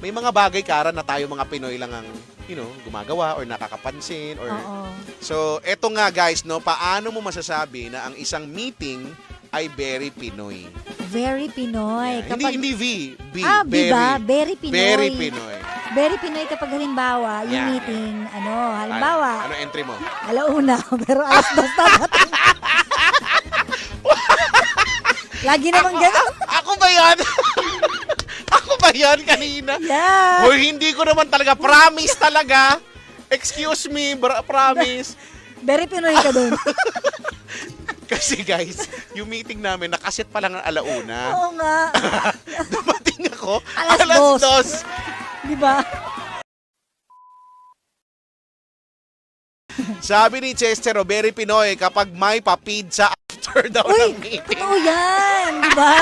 may mga bagay Kara na tayo mga Pinoy lang ang, gumagawa or nakakapansin or Oo. So, eto nga guys, no, paano mo masasabi na ang isang meeting ay very Pinoy? Very Pinoy. Yeah. Hindi V, B, di ba? Very Pinoy. Very Pinoy. Very Pinoy kapag halimbawa, yung Yeah. meeting, halimbawa, Ano entry mo? alauna, pero alas 2 na natin. Lagi naman gano'n. Ako ba yan? Ako ba yan kanina? Yeah. Hoy, hindi ko naman talaga. Promise talaga. Excuse me, promise. Very Pinoy ka doon. Kasi guys, yung meeting namin, nakaset pa lang ang alauna. Oo nga. Dumating ako, Alas alas 2. Di ba? Sabi ni Chester, very Pinoy, kapag may pa-pizza after daw Uy, ng meeting. totoo yan. Di ba?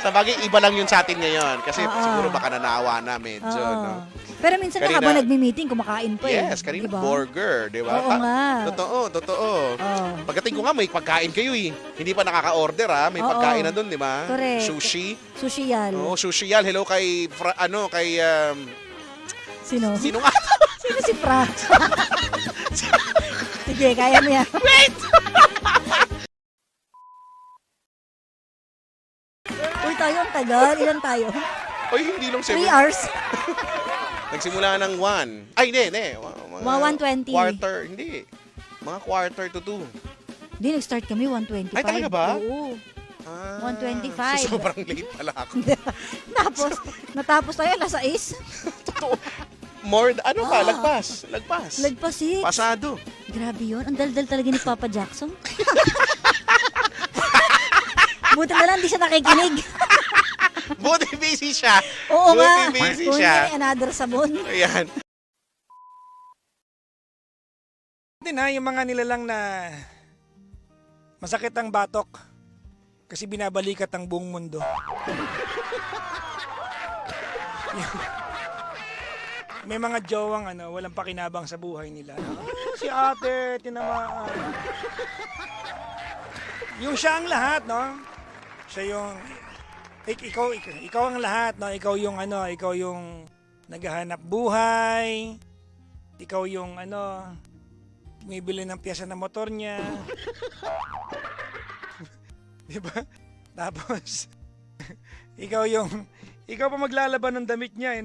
Sa bagay, iba lang yun sa atin ngayon. Kasi Oo. siguro baka nanawa na medyo, Oo. no? Pero minsan Kanina- habang nagmi-meeting, kumakain pa eh. Yes, kanina Di ba? burger, di ba? Oo nga. Totoo. Oo. Pagdating ko nga, may pagkain kayo eh. Hindi pa nakaka-order ha. May Oo. pagkain na doon, di ba? Correct. Sushi. Sushi yan. Oo, sushi yan. Hello kay, Sino? sino nga? Sino si Fra? Sige, kaya mo yan. Wait! Uy, tayo ang tagal. Ilan tayo? Oy, hindi lang 3 7. hours. Nagsimula ng 1. Ay, hindi. Mga 1:20. Quarter, hindi. Mga quarter to 2. Hindi, nag-start kami 1:25. Ay, talaga ba? Oo. Ah, 1:25. So, sobrang late pala ako. Natapos tayo alas 6. Totoo. More, ano pa? Ah. Lagpas. Lagpas 6. Pasado. Grabe yun. Ang daldal talaga ni Papa Jackson. Buti na lang, di siya nakikinig. Buti busy siya. Oo nga. Buti busy Kung siya. hindi, another sabon. Ayan. Din yung mga nilalang na masakit ang batok kasi binabalikat ang buong mundo. May mga jowang walang pakinabang sa buhay nila. Si ate, tinamaan. Yung siya ang lahat, no? Siya yung ikaw ang lahat, no? Ikaw yung naghahanap buhay. Ikaw yung bumibili ng piyesa ng motor niya. Di ba? Tapos, ikaw pa maglalaban ng damit niya,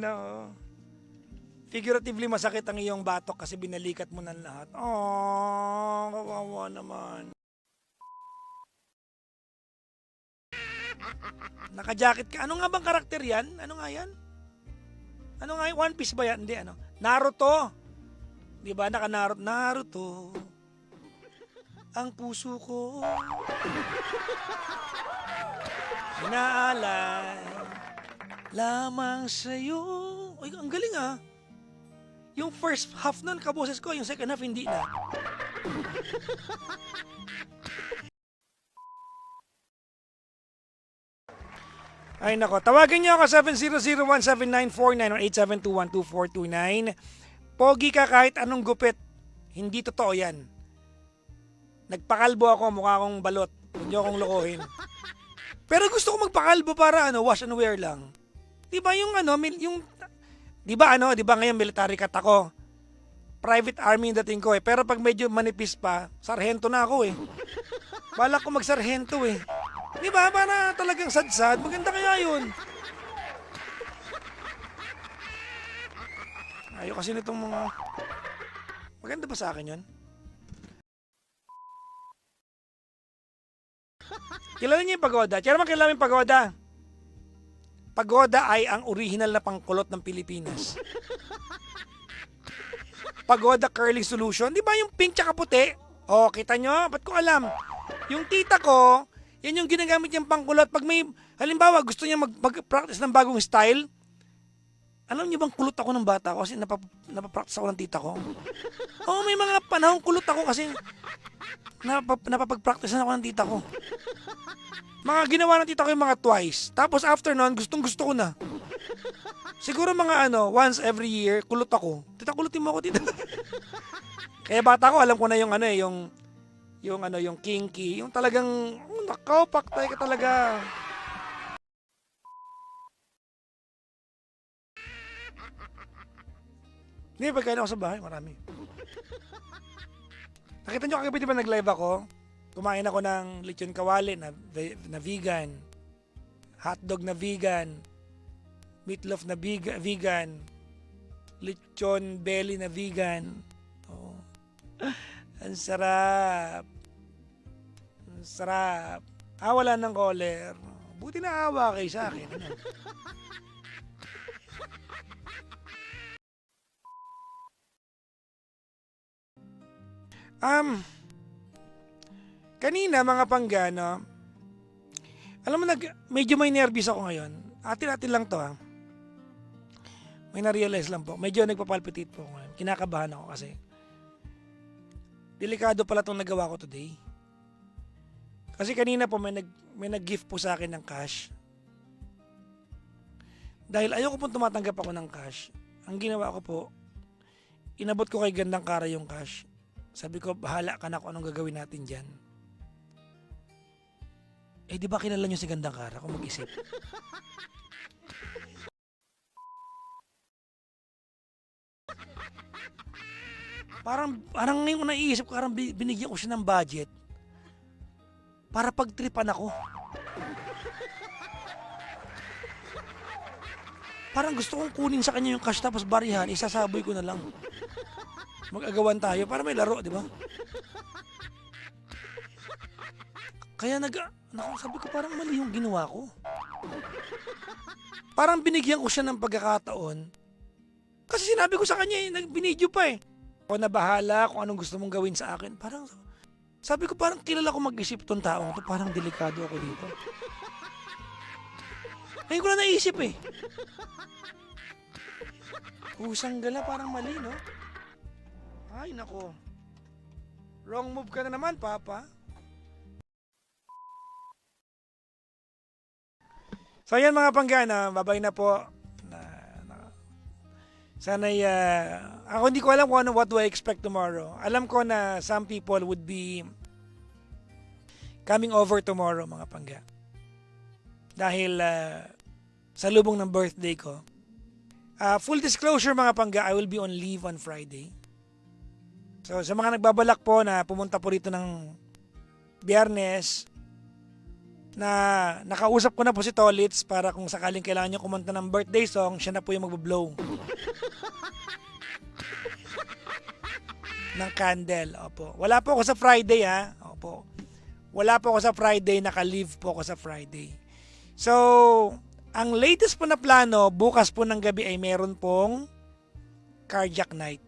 Figuratively, masakit ang iyong batok kasi binalikat mo ng lahat. Oh, kawawa naman. Naka-jacket ka. Ano nga bang karakter yan? Ano nga yan? Ano nga yan? One Piece ba yan? Hindi, Naruto. Di ba? Naruto. Ang puso ko. Inaalay lamang sa'yo. Ay, ang galing ah. Yung first half nun, kaboses ko. Yung second half, hindi na. Ay nako, tawagan niyo ako 700-1794-9 or 872-12429. Pogi ka kahit anong gupit. Hindi totoo yan. Nagpakalbo ako, mukha akong balot. Huwag niyo akong lokohin. Pero gusto ko magpakalbo para wash and wear lang. 'Di ba yung 'di ba ngayon military cut ako. Private army yung dating ko eh. Pero pag medyo manipis pa, sarhento na ako eh. Balak ko magsarhento eh. 'Di ba? Para talagang sadsad. Maganda kaya 'yun. Ayoko kasi nitong mga maganda ba sa akin 'yun? Kilala niyo yung pagoda? Kaya naman kilala yung pagoda. Pagoda ay ang original na pangkulot ng Pilipinas. Pagoda curling solution. Di ba yung pink tsaka puti? O, kita nyo? Ba't ko alam? Yung tita ko, yan yung ginagamit niyang pangkulot. Pag may, halimbawa, gusto niya mag-practice ng bagong style, alam niyo bang kulot ako ng bata ko kasi napapractice ako ng tita ko? Oo, may mga panahong kulot ako kasi napapag-practice na ako ng tita ko. Mga ginawa ng tita ko yung mga twice. Tapos after nun, gustong gusto ko na. Siguro mga once every year, kulot ako. Tita, kulutin mo ako, tita. Kaya bata ko, alam ko na yung yung kinky. Yung talagang, nakaw, paktay ka talaga. Hindi, pagkain ako sa bahay, marami. Nakita nyo kagabi, di ba nag-live ako? Kumain ako ng lechon kawali na vegan, hotdog na vegan, meatloaf na vegan, lechon belly na vegan. Oh. Ang sarap. Ang sarap. Wala ng caller. Buti na awa kayo sa akin. Ano? Kanina mga panggano, alam mo medyo may nervous ako ngayon. Atin-atin lang to May na-realize lang po. Medyo nagpapalpitate po ako ngayon. Kinakabahan ako kasi. Delikado pala itong nagawa ko today. Kasi kanina po may nag-gift po sa akin ng cash. Dahil ayoko pong tumatanggap ako ng cash. Ang ginawa ko po, inabot ko kay Gandang Kara yung cash. Sabi ko, bahala ka na kung anong gagawin natin dyan. Di ba kilala nyo si Gandang Kara kung mag-isip? Parang ngayon ko naiisip ko, parang binigyan ko siya ng budget para pagtripan ako. Parang gusto kong kunin sa kanya yung cash tapos barihan, isasaboy ko na lang. Mag-agawan tayo para may laro, di ba? Kaya sabi ko parang mali yung ginawa ko. Parang binigyan ko siya ng pagkakataon. Kasi sinabi ko sa kanya, binidyo pa eh. Ako na bahala kung anong gusto mong gawin sa akin. Parang, sabi ko parang kilala ko mag-isip tong taong to. Parang delikado ako dito. Ngayon ko na naisip eh. Kusang gala, parang mali, no? Ay, nako. Wrong move ka na naman, Papa. So, ayan mga panggana, babay na po. Sana'y, ako hindi ko alam kung what do I expect tomorrow. Alam ko na some people would be coming over tomorrow, mga pangga. Dahil sa lubong ng birthday ko. Full disclosure, mga pangga, I will be on leave on Friday. So, sa mga nagbabalak po na pumunta po rito ng Biyernes, na nakausap ko na po si Tolitz para kung sakaling kailangan niyo kumanta ng birthday song, siya na po yung magbo-blow ng candle. Opo. Wala po ako sa Friday Opo. Wala po ako sa Friday, naka-leave po ako sa Friday. So, ang latest po na plano, bukas po ng gabi ay meron pong cardiac night.